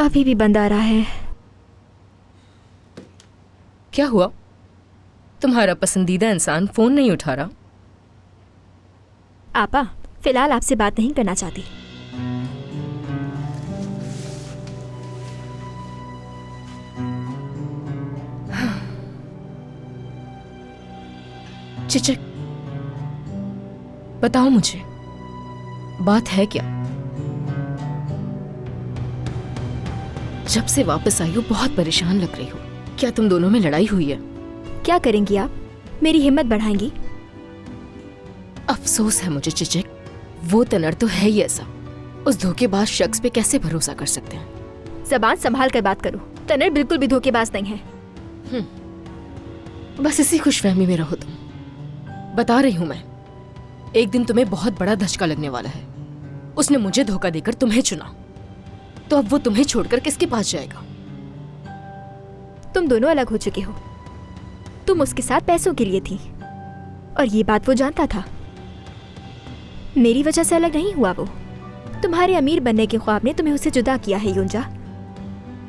अभी भी बंद आ रहा है। क्या हुआ? तुम्हारा पसंदीदा इंसान फोन नहीं उठा रहा? आपा, फिलहाल आपसे बात नहीं करना चाहती। चिचक, बताओ मुझे, बात है क्या? जब से वापस आई हो बहुत परेशान लग रही हो। क्या तुम दोनों में लड़ाई हुई है? क्या करेंगी आप? मेरी हिम्मत बढ़ाएंगी? अफसोस है मुझे चिचक, वो तनर तो है ही ऐसा। उस धोखेबाज शख्स पे कैसे भरोसा कर सकते हैं? ज़बान संभाल कर बात करो। तनर बिल्कुल भी धोखेबाज नहीं है। बस इसी खुशफहमी में रहो तुम। बता रही हूं मैं, एक दिन तुम्हें बहुत बड़ा धचका लगने वाला है। उसने मुझे धोखा देकर तुम्हें चुना, तो अब वो तुम्हें छोड़कर किसके पास जाएगा? तुम दोनों अलग हो चुके हो। तुम उसके साथ पैसों के लिए थी और ये बात वो जानता था। मेरी वजह से अलग नहीं हुआ वो। तुम्हारे अमीर बनने के ख्वाब ने तुम्हें उससे जुदा किया है युंजा।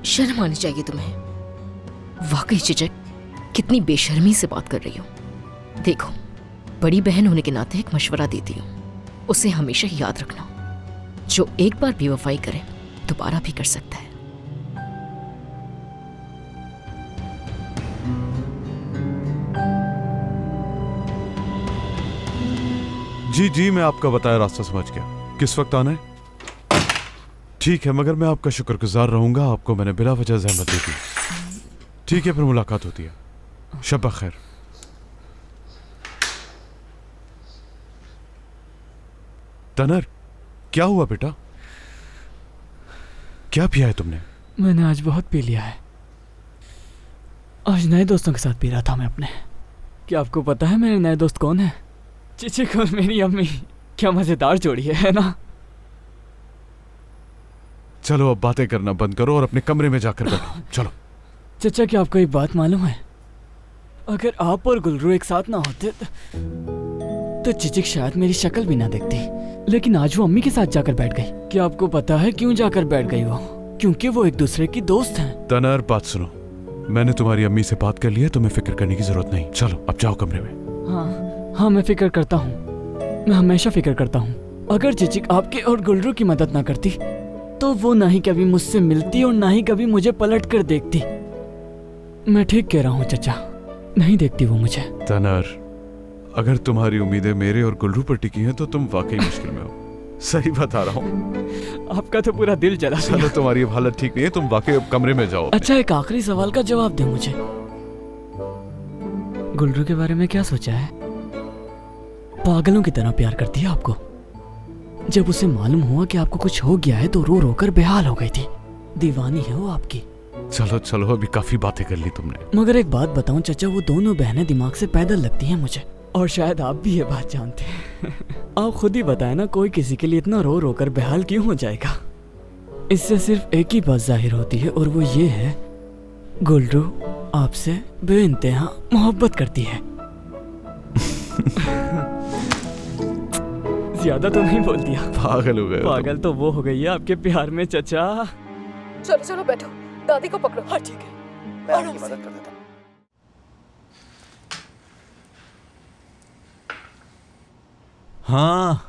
शर्म आनी चाहिए तुम्हें। वाकई चिचक, कितनी बेशर्मी से बात कर रही हो। देखो, बड़ी बहन होने के नाते एक मशवरा देती हूँ, उसे हमेशा याद रखना। जो एक बार बेवफाई करे दोबारा भी कर सकता है। जी जी, मैं आपका बताया रास्ता समझ गया। किस वक्त आना है? ठीक है, मगर मैं आपका शुक्रगुजार रहूंगा। आपको मैंने बिला वजह जहमत दी थी। ठीक है, फिर मुलाकात होती है। शब खैर। तनर, क्या हुआ बेटा? क्या पिया है तुमने? मैंने आज बहुत पी लिया है। आज नए दोस्तों के साथ पी रहा था मैं अपने। क्या आपको पता है मेरे नए दोस्त कौन है? चिचिक और मेरी अम्मी। क्या मजेदार जोड़ी है ना? चलो अब बातें करना बंद करो और अपने कमरे में जाकर बैठो। चलो। चचा, क्या आपको एक बात मालूम है? अगर आप और गुलरू एक साथ ना होते तो चिचिक शायद मेरी शक्ल भी ना देखती। लेकिन आज वो अम्मी के साथ जाकर बैठ गई। क्या आपको पता है क्यों जाकर बैठ गई वो? क्योंकि वो एक दूसरे की दोस्त हैं। तनर, बात सुनो। मैंने तुम्हारी अम्मी से बात कर ली है, तुम्हें फिक्र करने की जरूरत नहीं। चलो अब जाओ कमरे में। हाँ, मैं फिक्र करता हूँ। मैं हमेशा फिक्र करता हूँ। अगर चिचिक आपके और गुलरू की मदद ना करती तो वो ना ही कभी मुझसे मिलती और ना ही कभी मुझे पलट कर देखती। मैं ठीक कह रहा हूँ चचा, नहीं देखती वो मुझे। तनर, अगर तुम्हारी उम्मीदें मेरे और गुलरू पर टिकी हैं तो तुम वाकई मुश्किल में हो। सही बता रहा हूँ। आपका तो पूरा दिल जला। चलो, तुम्हारी अब हालत ठीक नहीं है, तुम वाकई अब कमरे में जाओ। अच्छा, एक आखिरी सवाल का जवाब दे मुझे। गुलरू के बारे में क्या सोचा है? पागलों की तरह प्यार करती है आपको। जब उसे मालूम हुआ कि आपको कुछ हो गया है तो रो रो कर बेहाल हो गई थी। दीवानी है वो आपकी। चलो चलो, अभी काफी बातें कर ली तुमने। मगर एक बात बताऊं चचा, वो दोनों बहनें दिमाग से पैदल लगती हैं मुझे। और शायद आप भी ये बात जानते हैं। आप खुद ही बताएं ना, कोई किसी के लिए इतना रो रो कर बेहाल क्यों हो जाएगा? इससे सिर्फ एक ही बात जाहिर होती है और वो ये है, गुलरू आपसे बेइंतहा मोहब्बत करती है। ज्यादा तो नहीं बोल दिया? पागल हो गए। पागल तो वो हो गई है आपके प्यार में चचा। चलो चलो बैठो, दादी को पकड़ो। हाँ ठीक है, मैं आपकी मदद कर देता हूँ। हाँ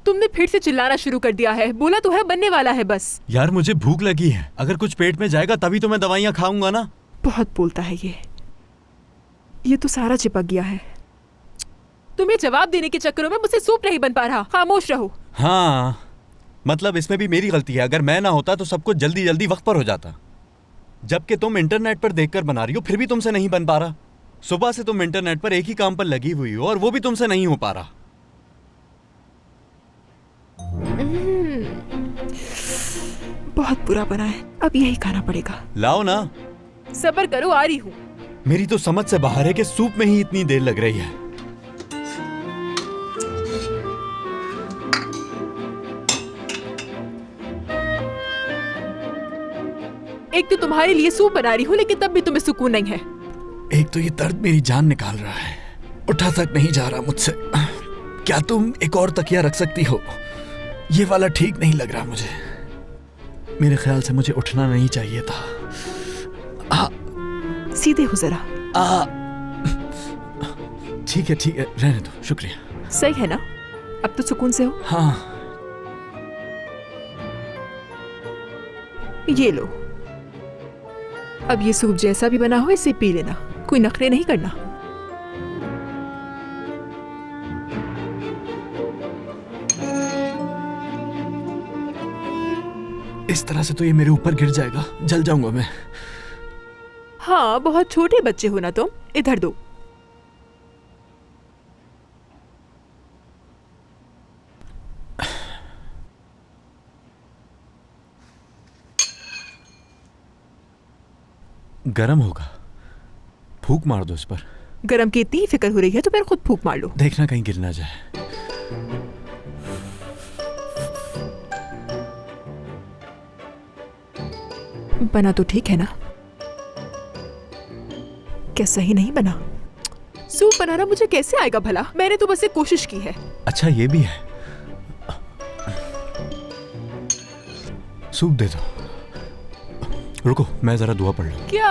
तुमने फिर से चिल्लाना शुरू कर दिया है। बोला तो है बनने वाला है बस। यार, मुझे भूख लगी है। अगर कुछ पेट में जाएगा तभी तो मैं दवाइयाँ खाऊंगा ना। बहुत बोलता है ये तो सारा चिपक गया है। तुम्हें जवाब देने के चक्करों में मुझसे सूप नहीं बन पा रहा। खामोश रहो। हाँ, मतलब इसमें भी मेरी गलती है। अगर मैं ना होता तो सब कुछ जल्दी जल्दी वक्त पर हो जाता। जबकि तुम इंटरनेट पर देखकर बना रही हो, फिर भी तुमसे नहीं बन पा रहा। सुबह से तुम इंटरनेट पर एक ही काम पर लगी हुई हो और वो भी तुमसे नहीं हो पा रहा। बहुत बुरा बना है, अब यही खाना पड़ेगा। लाओ ना। सब्र करो, आ रही हूँ। मेरी तो समझ से बाहर है कि सूप में ही इतनी देर लग रही है। एक तो तुम्हारे लिए सूप बना रही हूँ, लेकिन तब भी तुम्हें सुकून नहीं है। एक तो ये दर्द मेरी जान निकाल रहा है, उठा तक नहीं जा रहा मुझसे। क्या तुम एक और तकिया रख सकती हो? ये वाला ठीक नहीं लग रहा मुझे। मेरे ख्याल से मुझे उठना नहीं चाहिए था। सीधे हो जरा। ठीक है रहने दो, शुक्रिया। सही है ना? अब तो सुकून से हो। हाँ। ये लो, अब ये सूप जैसा भी बना हो इसे पी लेना, कोई नखरे नहीं करना। इस तरह से तो ये मेरे ऊपर गिर जाएगा, जल जाऊंगा मैं। हाँ, बहुत छोटे बच्चे हो ना तुम। इधर दो। गरम होगा, फूंक मार दो इस पर। गरम की इतनी फिक्र हो रही है तो फिर खुद फूंक मार लो। देखना कहीं गिर ना जाए। बना तो ठीक है ना? क्या सही नहीं बना? सूप बनाना मुझे कैसे आएगा भला? मैंने तो बस एक कोशिश की है। अच्छा ये भी है। सूप दे दो। रुको, मैं जरा दुआ पढ़ लूं। क्या?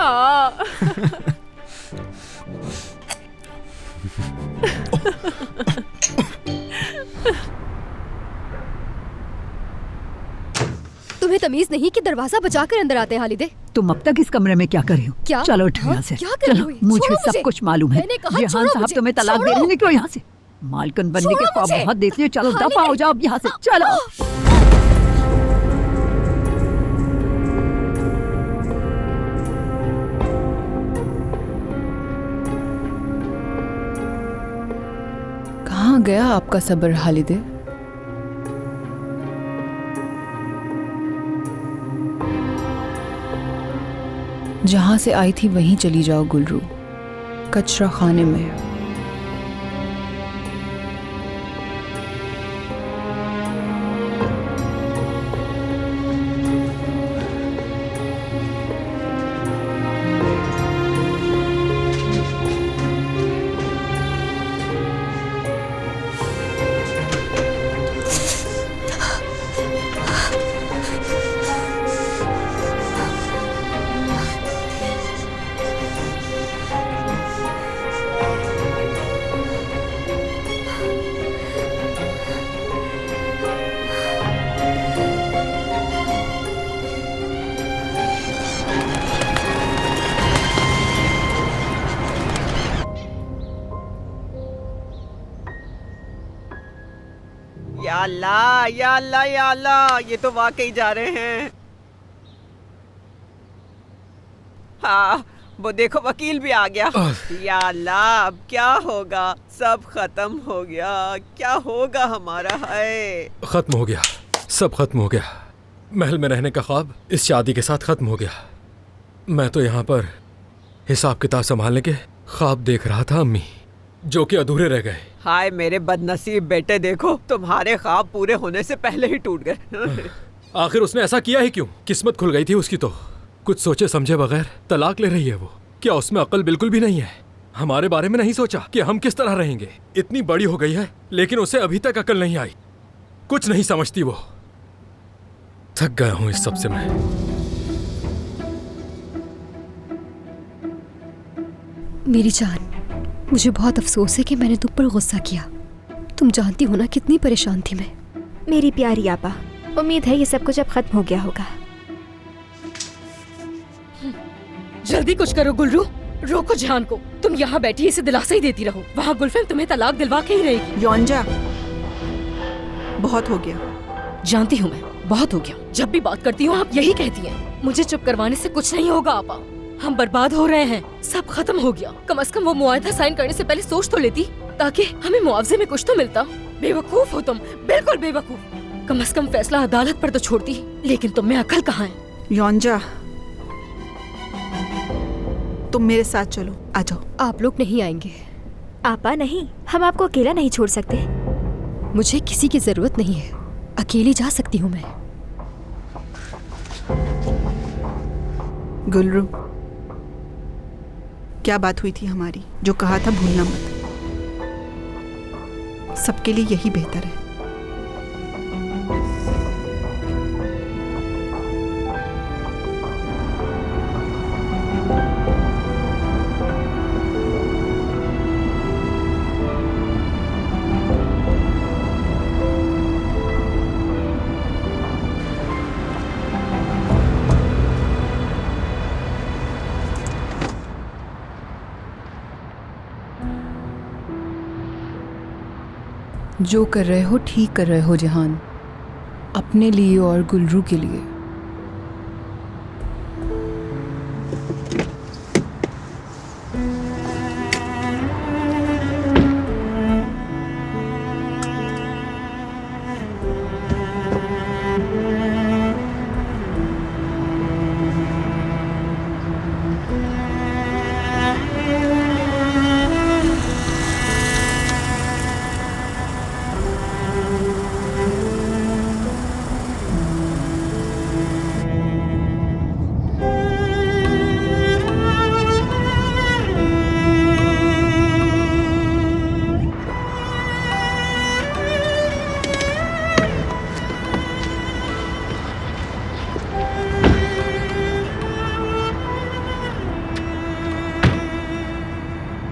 तुम्हें तमीज नहीं कि दरवाजा बचाकर अंदर आते हैं हालिदे? तुम अब तक इस कमरे में क्या कर रही हो? क्या? चलो उठो यहाँ से। क्या कर रही चलो, हो? मुझे छोड़ो सब मुझे। कुछ मालूम है। मैंने कहा रेहान छोड़ो साहब मुझे। तुम्हें तलाक दे छोड़ो। रहे हैं, निकलो यहाँ से। मालकन बनने के छोड़ो ख्वाब मुझे। बहुत देख लिए। चलो हालिदे। दफा हो जाओ अब यहाँ से। चलो। कहाँ गया आपका सब्र हालिदे? जहां से आई थी वहीं चली जाओ गुलरू, कचरा खाने में। या अल्लाह या अल्लाह या अल्लाह, ये तो वाकई जा रहे हैं। हाँ, वो देखो वकील भी आ गया। या अल्लाह, अब क्या होगा? सब खत्म हो गया। क्या होगा हमारा? है खत्म हो गया, सब खत्म हो गया। महल में रहने का ख्वाब इस शादी के साथ खत्म हो गया। मैं तो यहाँ पर हिसाब किताब संभालने के ख्वाब देख रहा था अम्मी, जो कि अधूरे रह गए। हाय मेरे बदनसीब बेटे, देखो तुम्हारे ख्वाब पूरे होने से पहले ही टूट गए। आखिर उसने ऐसा किया ही क्यों? किस्मत खुल गई थी उसकी तो। कुछ सोचे समझे बगैर तलाक ले रही है वो। क्या उसमें अक्ल बिल्कुल भी नहीं है? हमारे बारे में नहीं सोचा कि हम किस तरह रहेंगे। इतनी बड़ी हो गई है लेकिन उसे अभी तक अकल नहीं आई। कुछ नहीं समझती वो। थक गया हूं इस सब से मैं। मेरी जान, मुझे बहुत अफसोस है कि मैंने तुम पर गुस्सा किया। तुम जानती हो ना कितनी परेशान थी मैं। मेरी प्यारी आपा, उम्मीद है ये सब कुछ अब खत्म हो गया होगा। जल्दी कुछ करो गुलरू, रोको जान को। तुम यहाँ बैठी इसे दिलासा ही देती रहो। वहाँ गुलफम तुम्हें तलाक दिलवा के ही रहेगी। योंजा, बहुत हो गया। जानती हूँ मैं, बहुत हो गया। जब भी बात करती हूँ आप यही कहती हैं। मुझे चुप करवाने से कुछ नहीं होगा आपा। हम बर्बाद हो रहे हैं, सब खत्म हो गया। कम से कम वो मुआहदा साइन करने से पहले सोच तो लेती, ताकि हमें मुआवजे में कुछ तो मिलता। बेवकूफ हो तुम, बिल्कुल बेवकूफ। कम से कम फैसला अदालत पर तो छोड़ती, लेकिन तुम में अकल कहाँ है? योंजा, तुम मेरे साथ चलो, आ जाओ। आप लोग नहीं आएंगे। आपा नहीं, हम आपको अकेला नहीं छोड़ सकते। मुझे किसी की जरूरत नहीं है, अकेली जा सकती हूँ मैं। गुलरू, क्या बात हुई थी हमारी? जो कहा था भूलना मत। सबके लिए यही बेहतर है। जो कर रहे हो ठीक कर रहे हो जिहान, अपने लिए और गुलरू के लिए।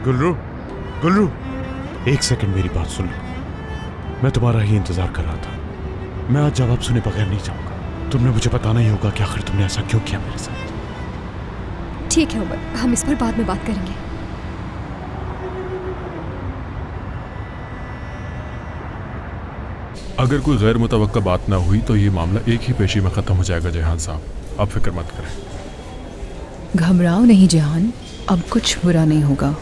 गुलरू, गुलरू, एक सेकंड मेरी बात सुन लो। मैं तुम्हारा ही इंतजार कर रहा था। मैं आज जवाब सुने बगैर नहीं जाऊंगा। तुमने मुझे बताना ही होगा कि आखिर तुमने ऐसा क्यों किया मेरे साथ। ठीक है उमर, हम इस पर बाद में बात करेंगे। अगर कोई गैर मुतवक्का बात ना हुई तो ये मामला एक ही पेशी में ख़त्म हो जाएगा जिहान साहब, आप फिक्र मत करें। घबराओ नहीं जिहान, अब कुछ बुरा नहीं होगा।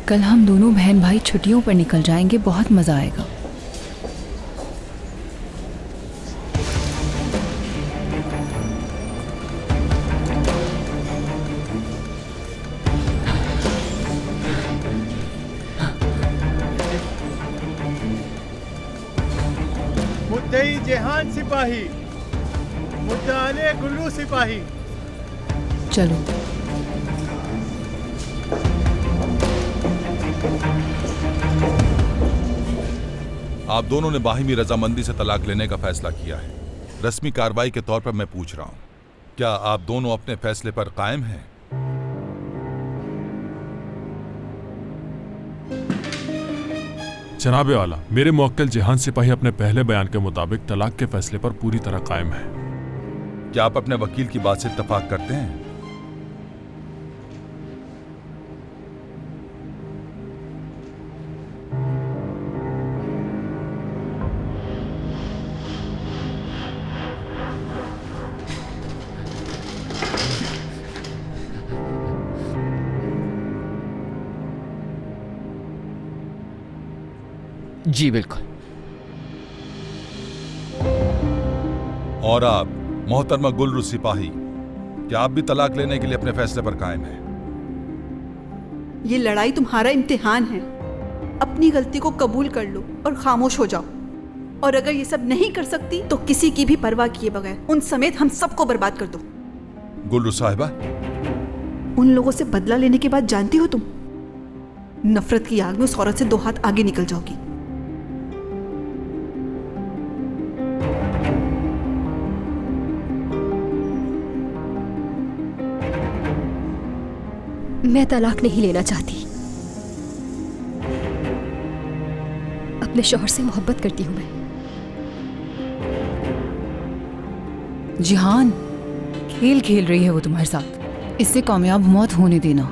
कल हम दोनों बहन भाई छुट्टियों पर निकल जाएंगे, बहुत मज़ा आएगा। मुद्दई जिहान सिपाही, मुद्दाले गुल्लू सिपाही। चलो। आप दोनों ने बाहिमी रजामंदी से तलाक लेने का फैसला किया है। रस्मी कार्रवाई के तौर पर मैं पूछ रहा हूं, क्या आप दोनों अपने फैसले पर कायम हैं? जनाबे आला, मेरे मुवक्किल जिहान सिपाही अपने पहले बयान के मुताबिक तलाक के फैसले पर पूरी तरह कायम है। क्या आप अपने वकील की बात से इत्तफाक करते हैं? जी बिल्कुल। और आप मोहतरमा गुलरू सिपाही, क्या आप भी तलाक लेने के लिए अपने फैसले पर कायम हैं? ये लड़ाई तुम्हारा इम्तिहान है। अपनी गलती को कबूल कर लो और खामोश हो जाओ। और अगर ये सब नहीं कर सकती तो किसी की भी परवाह किए बगैर उन समेत हम सबको बर्बाद कर दो। गुलरू साहिबा, उन लोगों से बदला लेने के बाद जानती हो तुम, नफरत की आग में उस औरत से 2 हाथ आगे निकल जाओगी। मैं तलाक नहीं लेना चाहती। अपने शौहर से मोहब्बत करती हूँ मैं। जिहान, खेल खेल रही है वो तुम्हारे साथ, इससे कामयाब मौत होने देना।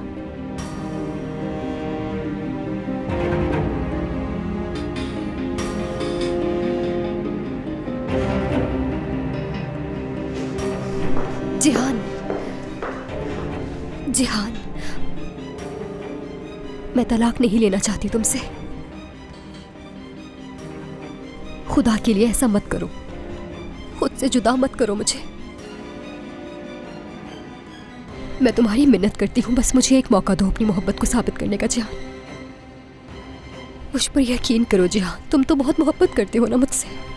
जिहान, जिहान, मैं तलाक नहीं लेना चाहती तुमसे। खुदा के लिए ऐसा मत करो, खुद से जुदा मत करो मुझे। मैं तुम्हारी मिन्नत करती हूँ, बस मुझे एक मौका दो अपनी मोहब्बत को साबित करने का। जिहान, मुझ पर यकीन करो जिहान, तुम तो बहुत मोहब्बत करते हो ना मुझसे।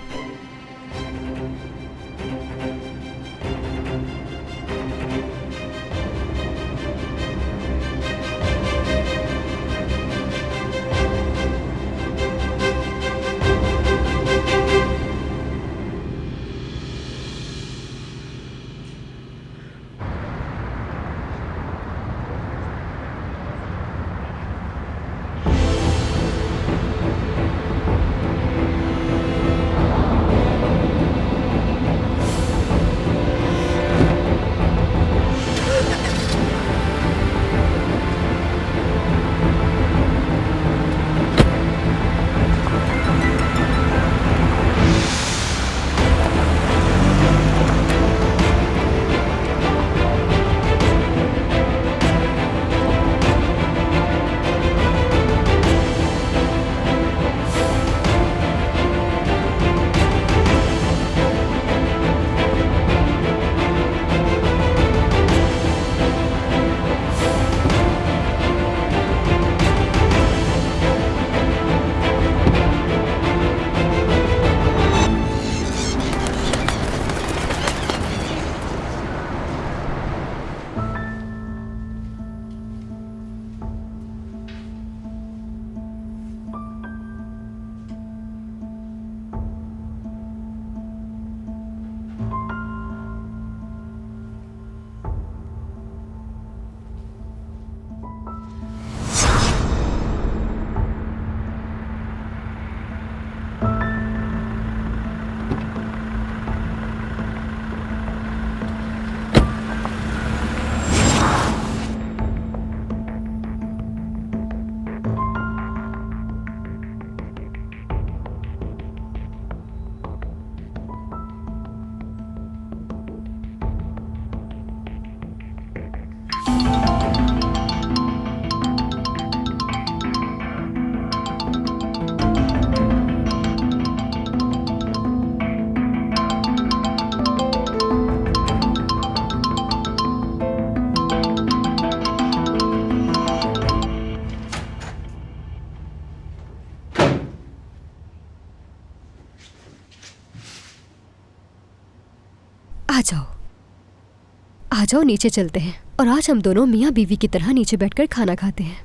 आ जाओ नीचे चलते हैं और आज हम दोनों मियाँ बीवी की तरह नीचे बैठकर खाना खाते हैं।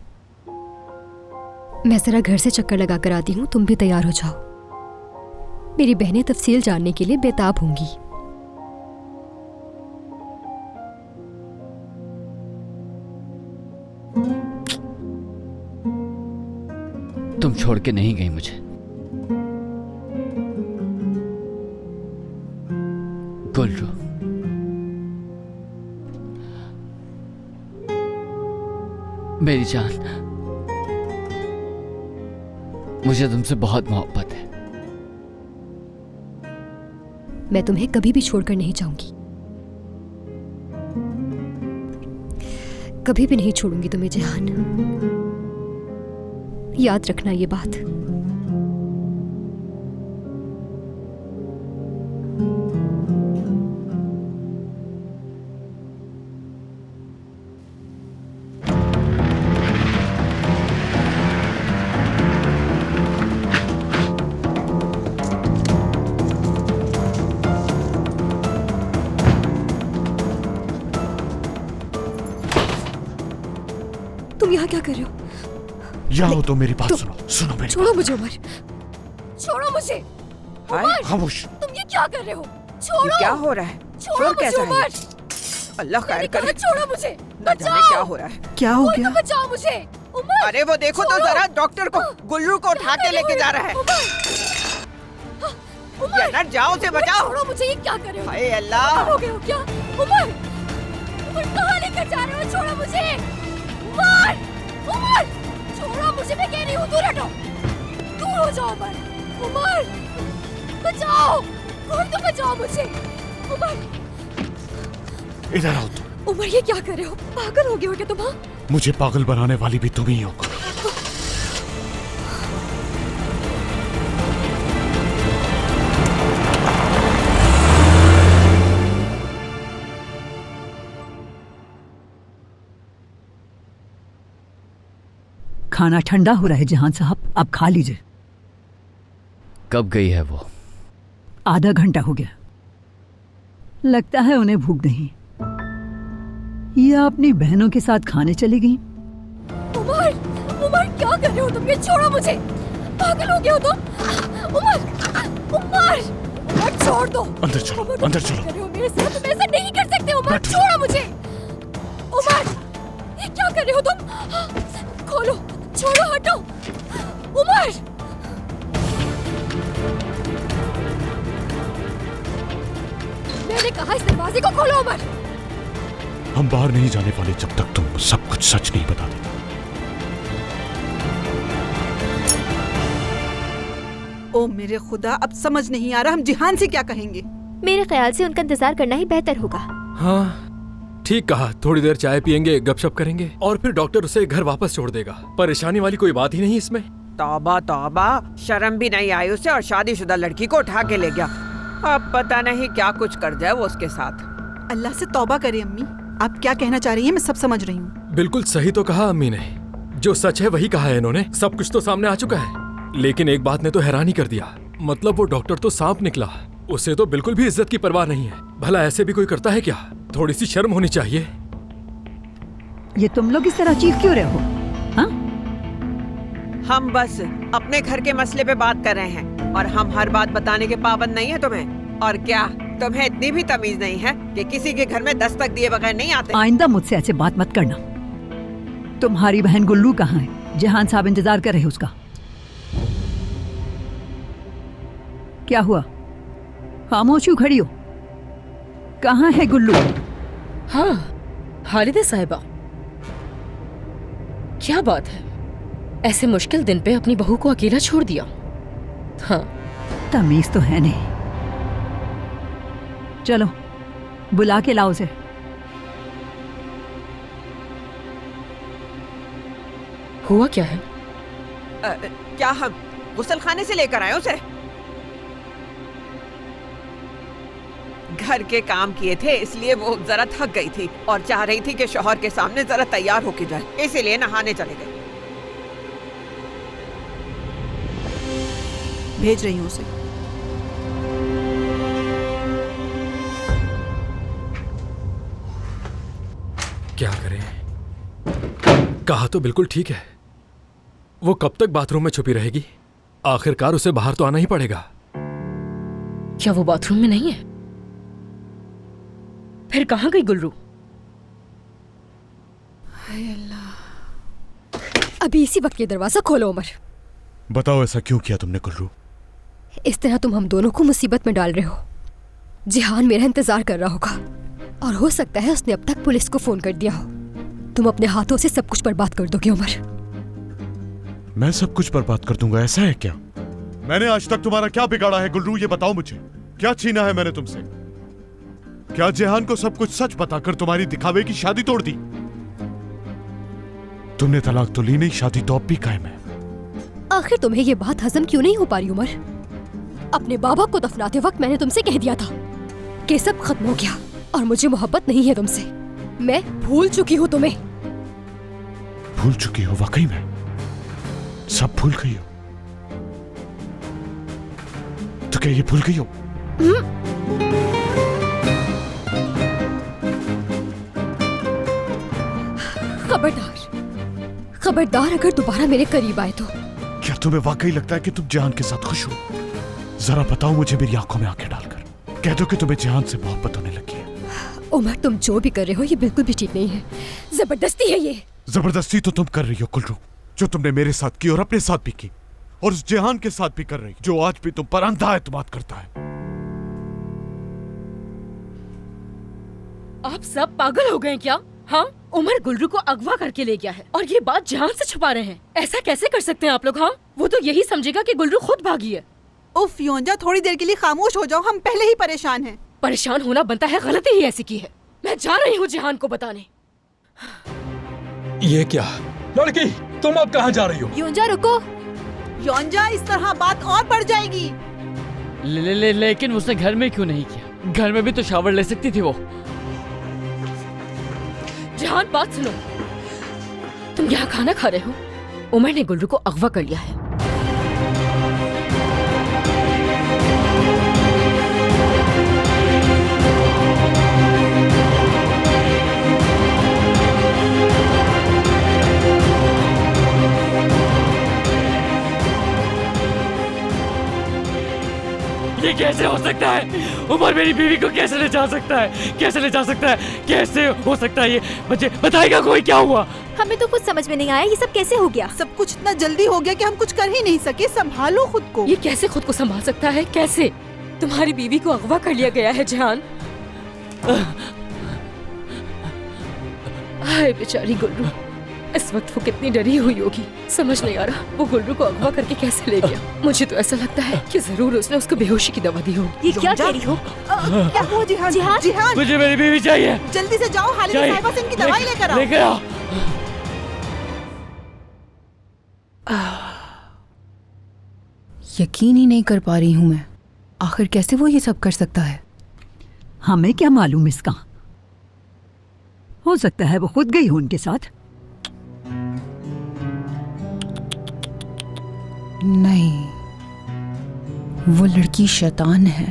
मैं जरा घर से चक्कर लगा कर आती हूँ, तुम भी तैयार हो जाओ। मेरी बहनें तफसील जानने के लिए बेताब होंगी। तुम छोड़ के नहीं गई मुझे। गुल्रू, मेरी जान, मुझे तुमसे बहुत मोहब्बत है। मैं तुम्हें कभी भी छोड़कर नहीं जाऊंगी, कभी भी नहीं छोड़ूंगी तुम्हें जहान। याद रखना ये बात। तुम यहाँ क्या कर रहे हो? यहाँ तो मेरी बात सुनो मेरी छोड़ो मुझे उमर, छोड़ो मुझे। उमर, खामोश। तुम ये क्या कर रहे हो? छोड़ो। ये क्या हो रहा है? छोड़ो मुझे उमर। अल्लाह खैर करे। छोड़ो मुझे, न जाने क्या हो रहा है। क्या हो गया? बचाओ मुझे उमर। अरे वो देखो तो जरा, डॉक्टर को गुल्लू को उठा के लेके जा रहा है। उमर, जाओ उसे बचाओ। छोड़ो मुझे, ये क्या कर रहे हो? हाय अल्लाह, हो गए हो क्या? उमर, उमर कहाँ लेकर जा रहे हो? छोड़ो मुझे उमर, उमर छोड़ो मुझे, मैं कह रही हूँ दूर हटो, दूर हो जाओ उमर। उमर बचाओ, और तो बचाओ मुझे उमर। इधर आओ तुम। उमर ये क्या कर रहे हो? पागल हो गए हो क्या तुम? मुझे पागल बनाने वाली भी तुम ही हो। खाना ठंडा हो रहा है जहां साहब, आप खा लीजिए। कब गई है वो? आधा घंटा हो गया। लगता है उन्हें भूख नहीं, या अपनी बहनों के साथ खाने चली गई। उमर, उमर क्या कर रहे हो तुम? ये छोड़ो मुझे, पागल हो गए हो तुम? उमर, उमर, उमर छोड़ दो। अंदर चलो, अंदर चलो। कर रहे हो मेरे साथ? तुम ऐसा नहीं कर सकते उमर, छोड़ो मुझे। उमर ये क्या कर रहे हो तुम? खोलो, छोड़ो, हटो उमर। मैंने कहा इस दरवाजे को खोलो उमर। हम बाहर नहीं जाने वाले जब तक तुम सब कुछ सच नहीं बता देते। ओ मेरे खुदा, अब समझ नहीं आ रहा हम जिहान से क्या कहेंगे। मेरे ख्याल से उनका इंतजार करना ही बेहतर होगा। हाँ ठीक कहा, थोड़ी देर चाय पियेंगे, गपशप करेंगे और फिर डॉक्टर उसे घर वापस छोड़ देगा। परेशानी वाली कोई बात ही नहीं इसमें। तौबा तौबा, शर्म भी नहीं आई उसे और शादीशुदा लड़की को उठा के ले गया। अब पता नहीं क्या कुछ कर जाए वो उसके साथ। अल्लाह से तौबा करे अम्मी। आप क्या कहना चाह रही हैं मैं सब समझ रही हूँ। बिल्कुल सही तो कहा अम्मी ने, जो सच है वही कहा है इन्होंने। सब कुछ तो सामने आ चुका है, लेकिन एक बात ने तो हैरानी कर दिया। मतलब वो डॉक्टर तो सांप निकला, उसे तो बिल्कुल भी इज्जत की परवाह नहीं है। भला ऐसे भी कोई करता है क्या? थोड़ी सी शर्म होनी चाहिए। ये तुम लोग इस तरह चीख क्यों रहे हो? हाँ? हम बस अपने घर के मसले पे बात कर रहे हैं और हम हर बात बताने के पाबंद नहीं है तुम्हें। और क्या तुम्हें इतनी भी तमीज नहीं है कि किसी के घर में दस्तक दिए बगैर नहीं आते? आइंदा मुझसे ऐसे बात मत करना। तुम्हारी बहन गुल्लू कहाँ है? जहान साहब इंतजार कर रहे हैं उसका। क्या हुआ? खामोश क्यों खड़ी हो? कहाँ है गुल्लू? हाँ हालिदा साहिबा, क्या बात है? ऐसे मुश्किल दिन पे अपनी बहू को अकेला छोड़ दिया? हाँ तमीज तो है नहीं। चलो बुला के लाओ उसे। हुआ क्या है? क्या हम गुसल खाने से लेकर आए उसे? घर के काम किए थे इसलिए वो जरा थक गई थी और चाह रही थी कि शौहर के सामने जरा तैयार होके जाए, इसीलिए नहाने चले गए। भेज रही हूँ उसे। कहा तो बिल्कुल ठीक है। वो कब तक बाथरूम में छुपी रहेगी? आखिरकार उसे बाहर तो आना ही पड़ेगा। क्या वो बाथरूम में नहीं है? फिर कहाँ गई गुल्रू? अभी इसी वक्त ये दरवाजा खोलो उमर। बताओ ऐसा क्यों किया तुमने गुल्रू? इस तरह तुम हम दोनों को मुसीबत में डाल रहे हो। जिहान मेरा इंतजार कर रहा होगा और हो सकता है उसने अब तक पुलिस को फोन कर दिया हो। तुम अपने हाथों से सब कुछ बर्बाद कर दोगे उमर। मैं सब कुछ बर्बाद कर दूंगा, ऐसा है क्या? मैंने आज तक तुम्हारा क्या बिगाड़ा है गुल्रू, ये बताओ मुझे। क्या छीना है मैंने तुमसे? क्या जिहान को सब कुछ सच बताकर तुम्हारी दिखावे की शादी तोड़ दी? तुमने तलाक तो ली नहीं, शादी तो अब भी कायम है। आखिर तुम्हें ये बात हजम क्यों नहीं हो पा रही उमर? अपने बाबा को दफनाते वक्त मैंने तुमसे कह दिया था कि सब खत्म हो गया और मुझे मोहब्बत नहीं है तुमसे। मैं भूल चुकी हूँ तुम्हें। भूल चुकी हो? वाकई में सब भूल गई हो? तो क्या ये भूल गई हो? खबरदार, खबरदार अगर दोबारा मेरे करीब आए तो। क्या तुम्हें वाकई लगता है कि तुम जिहान के साथ खुश हो? जरा बताओ मुझे मेरी आंखों में आंखें डालकर। कह दो कि तुम्हें जिहान से मोहब्बत होने लगी है। उमर तुम जो भी कर रहे हो ये बिल्कुल भी ठीक नहीं है। जबरदस्ती है ये। जबरदस्ती तो तुम कर रही हो गुल्रू, जो तुमने मेरे साथ की और अपने साथ भी की, और उस जिहान के साथ भी कर रही, जो आज भी तुम पर अंधा एतमाद करता है। आप सब पागल हो गए क्या? हाँ, उमर गुल्रू को अगवा करके ले गया है और ये बात जिहान से छुपा रहे हैं। ऐसा कैसे कर सकते हैं आप लोग? हाँ, वो तो यही समझेगा कि गुल्रू खुद भागी है। उफ योंजा, थोड़ी देर के लिए खामोश हो जाओ, हम पहले ही परेशान हैं। परेशान होना बनता है, गलती ही ऐसी की है। मैं जा रही हूँ जिहान को बताने। ये क्या लड़की, तुम अब कहाँ जा रही हो? योंजा रुको। योंजा, इस तरह बात और बढ़ जाएगी। लेकिन उसने घर में क्यों नहीं किया? घर में भी तो शावर ले सकती थी वो। जिहान बात सुनो, तुम यहाँ खाना खा रहे हो। उमर ने गुल्रू को अगवा कर लिया है। ये कैसे हो सकता है? उमर मेरी बीवी को कैसे ले जा सकता है? कैसे ले जा सकता है? कैसे हो सकता है ये? मुझे बताएगा कोई क्या हुआ? हमें तो कुछ समझ में नहीं आया, ये सब कैसे हो गया? सब कुछ इतना जल्दी हो गया कि हम कुछ कर ही नहीं सके। संभालो खुद को। ये कैसे खुद को संभाल सकता है? कैसे? तुम्हारी बीवी को अगवा कर लिया गया है जिहान। हाय बेचारी गुल्रू, इस वक्त वो कितनी डरी हुई होगी। समझ नहीं आ रहा वो गुल्रू को अगवा करके कैसे ले गया। मुझे तो ऐसा लगता है कि जरूर उसने उसको बेहोशी की दवा दी होगी। ये क्या कह रही हो? क्या हुआ जिहान? जिहान? जिहान, मुझे मेरी बीवी चाहिए। जल्दी से जाओ, हालिदा साहिबा से इनकी दवाई लेकर आओ। लेकर आओ। यकीन ही नहीं कर पा रही हूँ मैं, आखिर कैसे वो ये सब कर सकता है? हमें क्या मालूम इसका? हो सकता है वो खुद गई हो उनके साथ। नहीं, वो लड़की शैतान है।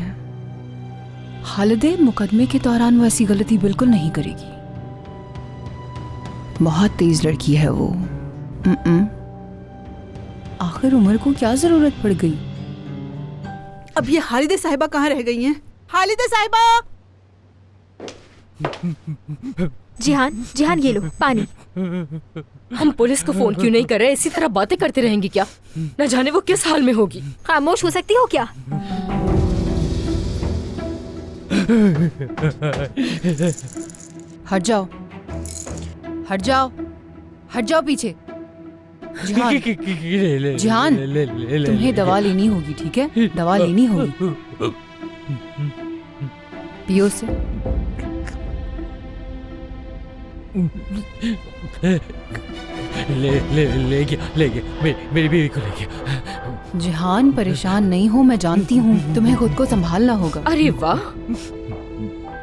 हालिदे मुकदमे के दौरान वो ऐसी गलती बिल्कुल नहीं करेगी। बहुत तेज लड़की है वो। आखिर उमर को क्या जरूरत पड़ गई? अब ये हालिदा साहिबा कहाँ रह गई हैं? हालिदा साहिबा! जिहान, जिहान ये लो पानी। हम पुलिस को फोन क्यों नहीं कर रहे? इसी तरह बातें करते रहेंगी क्या? न जाने वो किस हाल में होगी। खामोश हो सकती हो क्या? हट जाओ, हट जाओ, हट जाओ पीछे। जिहान, जिहान, तुम्हें दवा लेनी होगी, ठीक है? दवा लेनी होगी। पियो से। ले गया मेरी बीवी को ले गया। जिहान परेशान नहीं हो, मैं जानती हूँ। तुम्हें खुद को संभालना होगा। अरे वाह,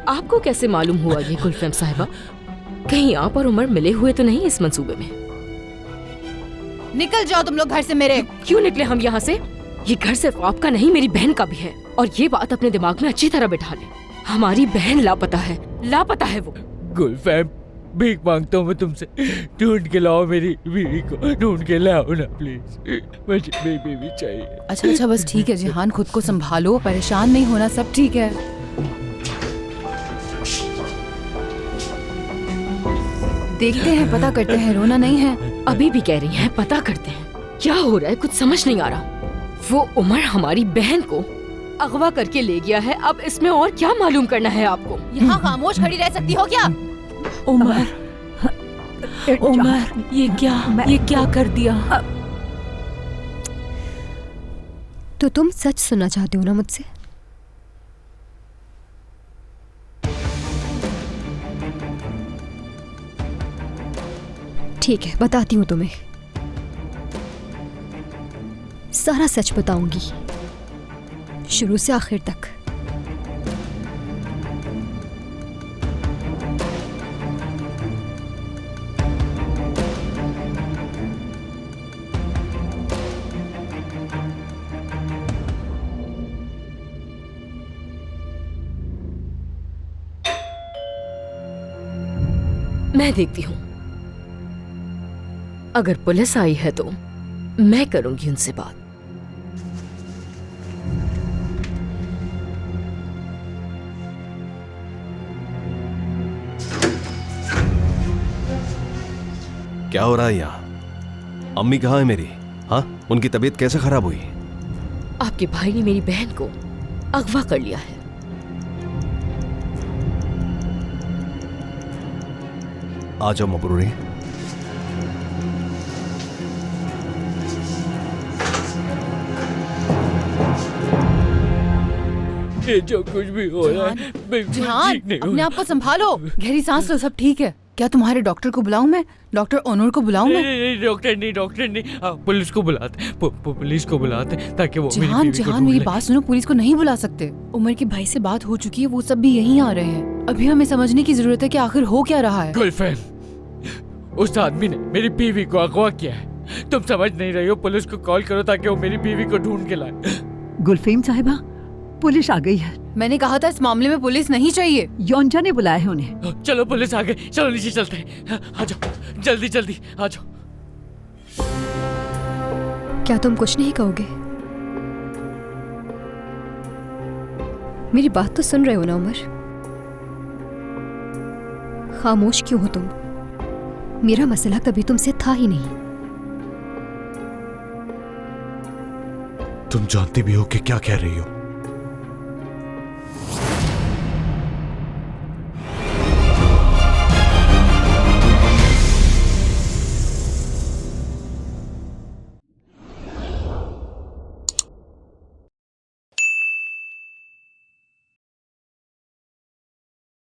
आपको कैसे मालूम हुआ ये गुलफम साहिबा? कहीं आप और उमर मिले हुए तो नहीं इस मंसूबे में? निकल जाओ तुम लोग घर से मेरे। क्यों निकले हम यहाँ से? ये घर सिर्फ आपका नहीं मेरी बहन का भी है, और ये बात अपने दिमाग में अच्छी तरह बिठा ले। हमारी बहन लापता है, लापता है वो। गुलफैम, भीख मांगता हूँ मैं तुमसे, ढूंढ के लाओ मेरी बीवी को, ढूंढ के लाओ ना प्लीज, मुझे मेरी बीवी चाहिए। अच्छा अच्छा बस ठीक है जिहान, खुद को संभालो, परेशान नहीं होना, सब ठीक है। देखते हैं, पता करते हैं, रोना नहीं है। अभी भी कह रही हैं पता करते हैं। क्या हो रहा है कुछ समझ नहीं आ रहा। वो उमर हमारी बहन को अगवा करके ले गया है, अब इसमें और क्या मालूम करना है आपको? यहाँ खामोश खड़ी रह सकती हो क्या? उमर, उमर, ये क्या कर दिया? तो तुम सच सुनना चाहते हो ना मुझसे? ठीक है, बताती हूँ तुम्हें, सारा सच बताऊंगी, शुरू से आखिर तक। मैं देखती हूँ, अगर पुलिस आई है तो मैं करूंगी उनसे बात। क्या हो रहा है यहाँ? अम्मी कहाँ है मेरी? हाँ, उनकी तबीयत कैसे खराब हुई? आपके भाई ने मेरी बहन को अगवा कर लिया है। आ जाओ मबरूरी। ये जो कुछ भी हो रहा है बिल्कुल जिहान, ठीक नहीं हो अपने रहा। आप को संभालो, गहरी सांस लो, सब ठीक है। क्या तुम्हारे डॉक्टर को बुलाऊं मैं? डॉक्टर ओनूर को बुलाऊं मैं? नहीं, डॉक्टर नहीं, पुलिस को बुलाते, पुलिस को बुलाते ताकि वो मेरी जिहान, बीवी को जिहान ढूंढ मेरी ले। बात सुनो, पुलिस को नहीं बुला सकते। उमर के भाई से बात हो चुकी है, वो सब भी यहीं आ रहे हैं। अभी हमें समझने की जरूरत है कि आखिर हो क्या रहा है। गुलफैन, उस आदमी ने मेरी बीवी को अगवा किया है। तुम समझ नहीं रही हो, पुलिस को कॉल करो ताकि वो मेरी बीवी को ढूंढ के लाए। गुलफेम साहिबा, पुलिस आ गई है। मैंने कहा था इस मामले में पुलिस नहीं चाहिए। योंजा ने बुलाया है उन्हें। चलो पुलिस आ गई, चलो नीचे चलते हैं। आ जाओ, जल्दी जल्दी आ जाओ। क्या तुम कुछ नहीं कहोगे? मेरी बात तो सुन रहे हो ना उमर? खामोश क्यों हो तुम? मेरा मसला कभी तुमसे था ही नहीं। तुम जानती भी हो कि क्या कह रही हो।